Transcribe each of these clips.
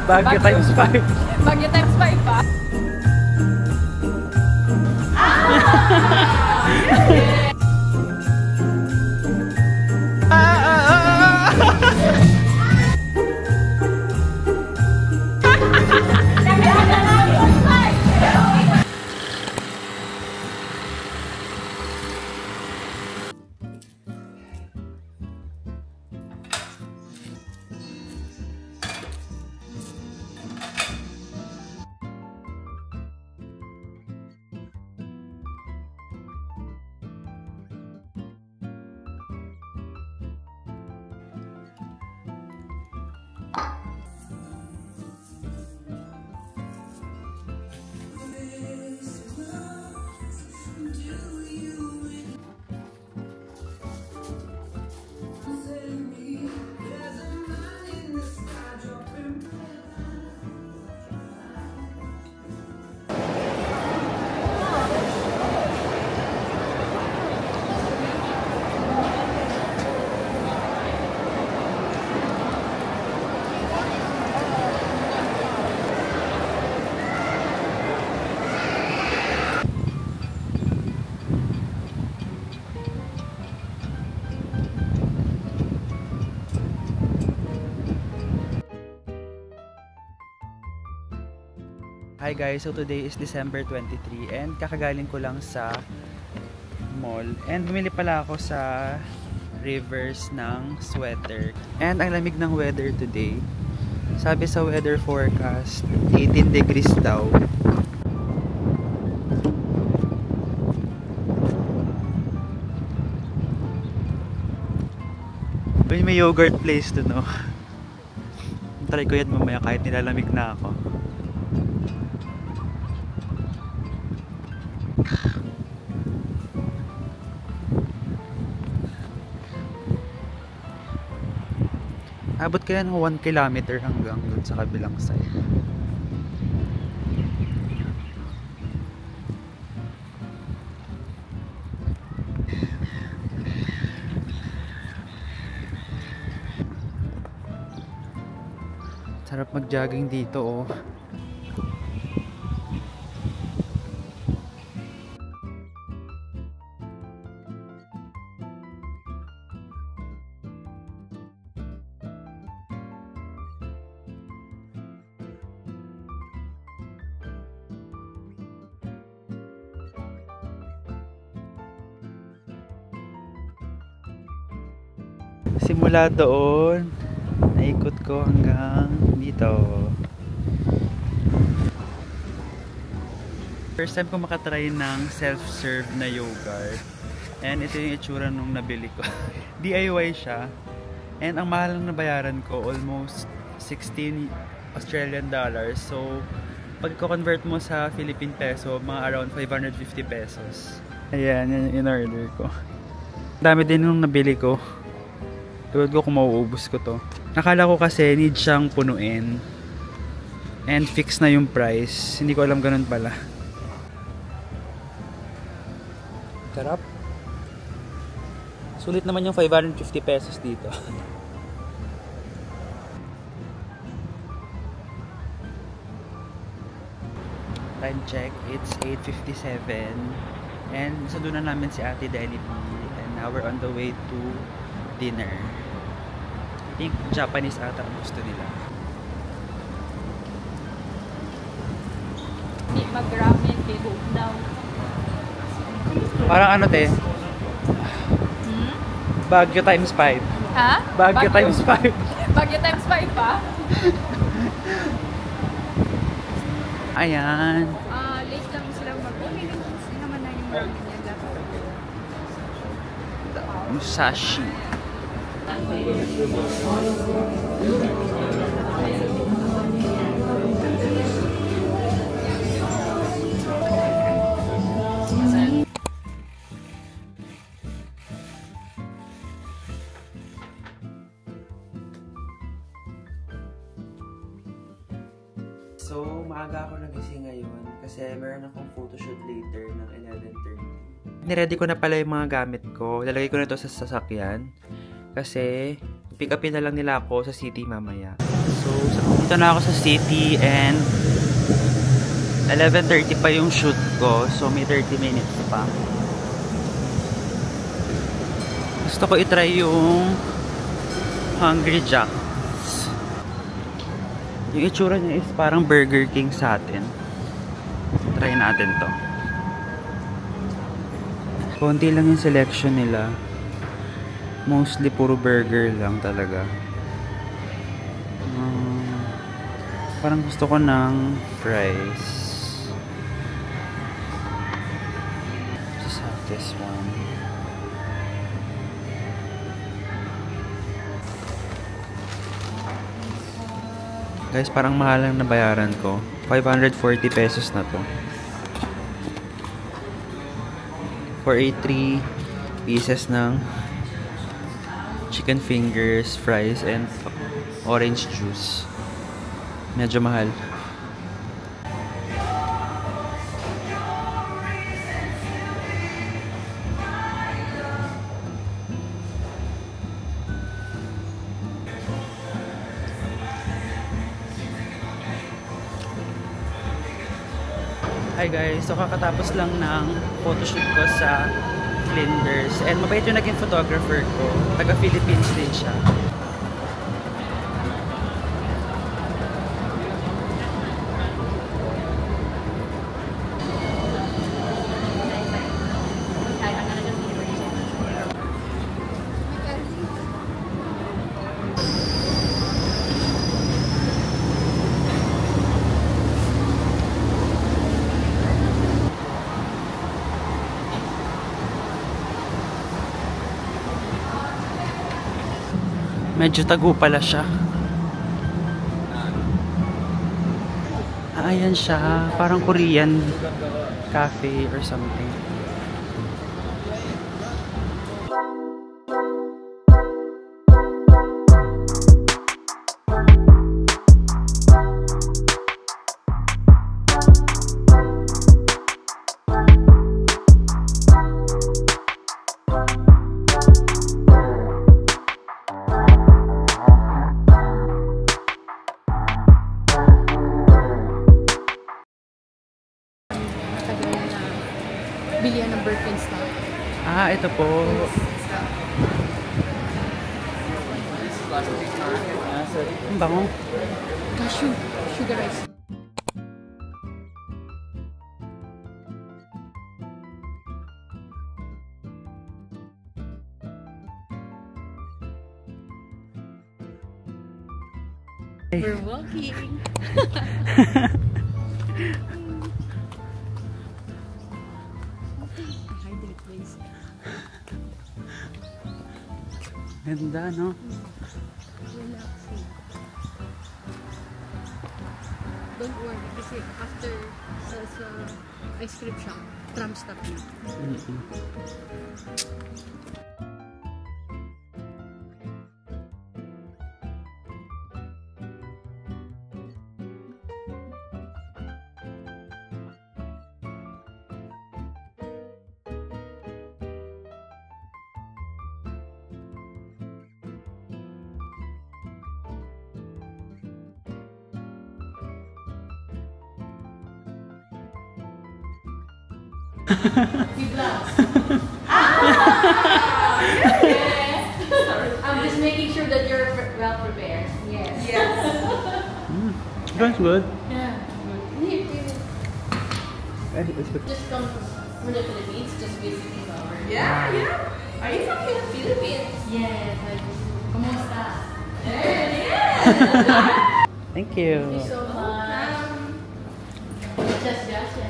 Baguio times 5. Baguio times 5 pa. Hi guys, so today is December 23 and kakagaling ko lang sa mall and bumili pala ako sa Rivers ng sweater and ang lamig ng weather today. Sabi sa weather forecast 18 degrees daw. May yogurt place to, no? Try ko yan mamaya kahit nilalamig na ako. Abot kaya ng 1 kilometer hanggang dun sa kabilang side. Sarap mag-jogging dito, oh. Simula doon, naikot ko hanggang dito. First time ko makatry ng self-serve na yogurt. And ito yung itsura nung nabili ko. DIY siya. And ang mahal na nabayaran ko, almost 16 Australian dollars. So, pag convert mo sa Philippine peso, mga around 550 pesos. Ayan, yan yung in-order ko. Dami din nung nabili ko. Tulad ko kung mauubos ko to. Nakala ko kasi need siyang punuin. And fix na yung price. Hindi ko alam ganun pala. Sarap. Sulit naman yung 550 pesos dito. Time check, it's 8:57. And sadunan namin si Ate Denny B. And now we're on the way to dinner. I think Japanese ata ang gusto nila. Hindi mag-ramen, kay-hope daw. Parang ano te? Baguio times 5. Ha? Baguio times 5. Baguio times 5 pa? Ayan. Late lang sila mag-uwi. Hindi naman na yung ramen niya dapat. Musashi. So, maaga ako nagising ngayon kasi meron akong photoshoot later ng 11:30. Niready ko na pala yung mga gamit ko. Lalagay ko na ito sa sasakyan kasi pick upin na lang nila ako sa city mamaya. So, dito na ako sa city and 11:30 pa yung shoot ko. So, may 30 minutes pa. Gusto ko itry yung Hungry Jack's. Yung itsura niya is parang Burger King sa atin. Try natin to. Konti lang yung selection nila. Mostly puro burger lang talaga. Parang gusto ko ng fries. Just have this one. Guys, parang mahal lang na bayaran ko. 540 pesos na to. For a 3 pieces ng chicken fingers, fries, and orange juice. Medyo mahal. Hi guys, so kakatapos lang ng photoshoot ko sa Flinders. And mabait yung naging photographer ko. Taga Philippines din siya. Medyo tago pala siya. Ayan siya. Parang Korean cafe or something. Bilihan ng Birkenstock. Ah, ito po. Ang bango. Cashew. Sugar rice. We're walking. Ganda, no? Relaxing. Don't worry, kasi after sa ice cream shop, tram stop na. I'm just making sure that you're well prepared. Yes. Yes. That's good. Yeah. Just come from the Philippines, just visiting our. Yeah, yeah. Are you from the Philippines? Yes. Kumusta? Thank you. Thank you so much. Just gotcha.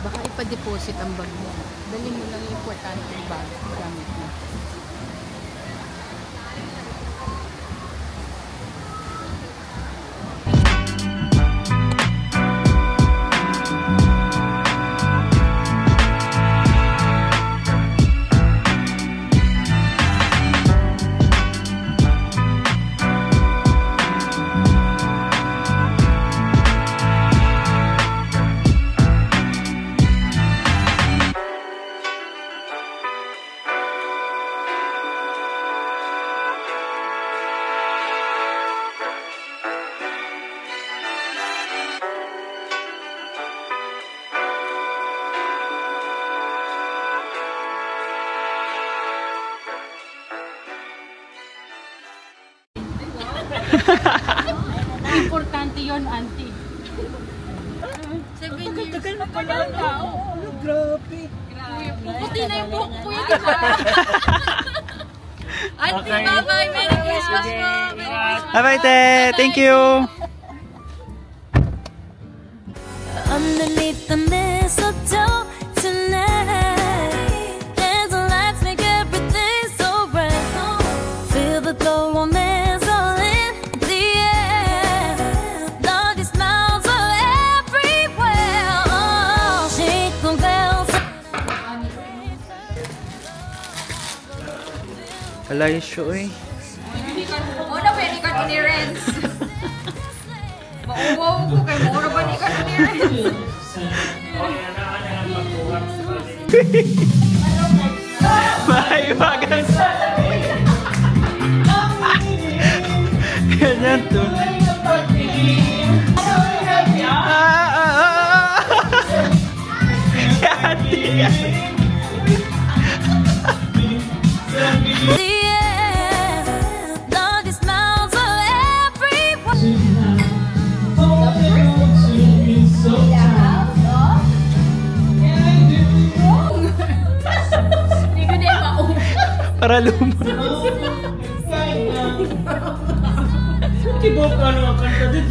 Baka ipa-deposit ang bag mo. Dali mo lang yung importante yung bag gamit mo. yun, auntie. 7 years. Tagal na pala na. Grabe. Puti na yung buhok ko yun, diba? Auntie, bye-bye. Merry Christmas po. Merry Christmas. Bye-bye, te. Thank you. Underneath the mistletoe tonight, there's a lights make everything so bright. Feel the glow, romance all in the air. Love, your smiles are everywhere. Oh, jingle bells. Alay siya eh. Una, pwede ka ni Renz. Mauwaw ko kay Mora ba ni ka ni Renz? Maiwagan sa ganyan to. Para lumas. Kibok ka naman kanta din.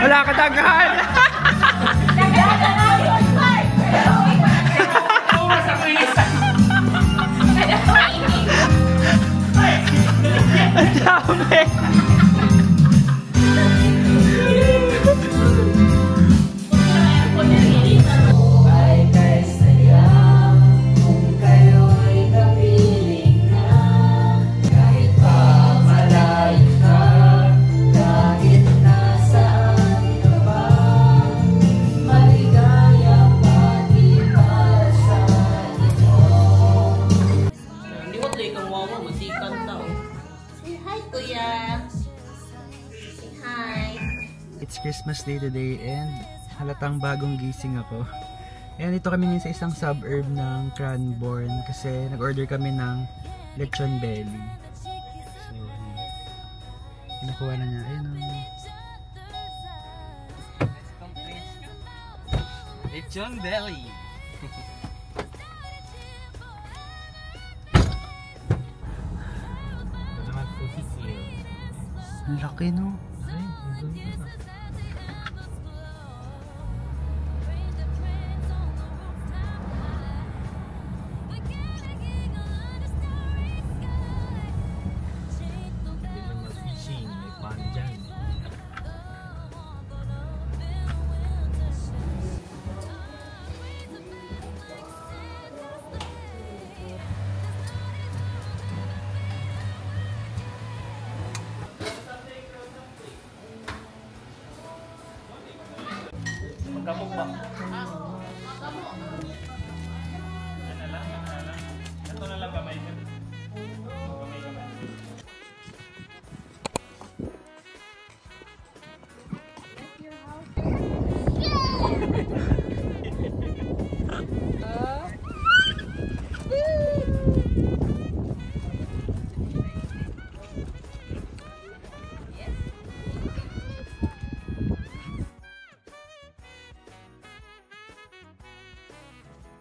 Wala ka tagahan. Ang dami. It's Christmas Day today and halatang bagong gising ako. And ito kami ngayon sa isang suburb ng Cranbourne kasi nag-order kami ng lechon belly. So, kinukuha na niya. Ayun o. Lechon belly. Ang laki no? Kamok ba? Ano lang? Ito na lang ba may